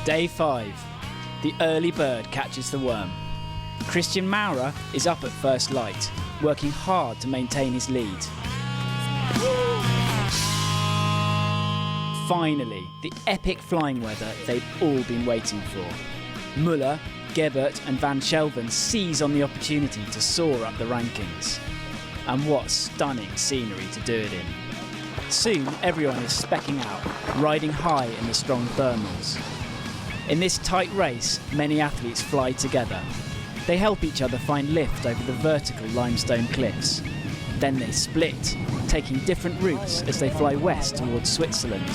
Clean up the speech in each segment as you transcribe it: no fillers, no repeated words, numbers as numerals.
Day 5. The early bird catches the worm. Christian Maurer is up at first light, working hard to maintain his lead. Finally, the epic flying weather they've all been waiting for. Muller, Gebert and Van Shelven seize on the opportunity to soar up the rankings. And what stunning scenery to do it in. Soon everyone is specking out, riding high in the strong thermals. In this tight race, many athletes fly together. They help each other find lift over the vertical limestone cliffs. Then they split, taking different routes as they fly west towards Switzerland.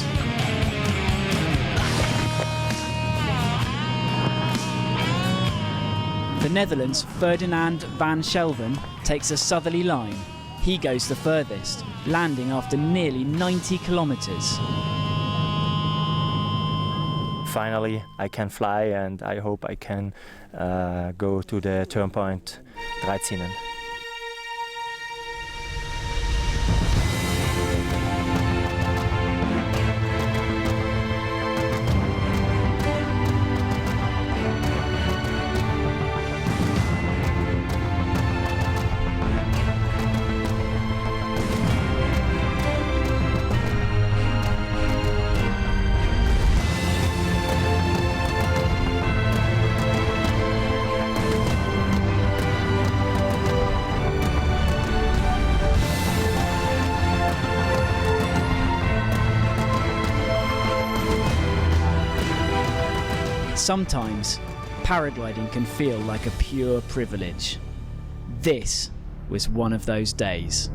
The Netherlands' Ferdinand van Shelven takes a southerly line. He goes the furthest, landing after nearly 90 kilometers. Finally, I can fly, and I hope I can go to the turn point 13. Sometimes, paragliding can feel like a pure privilege. This was one of those days.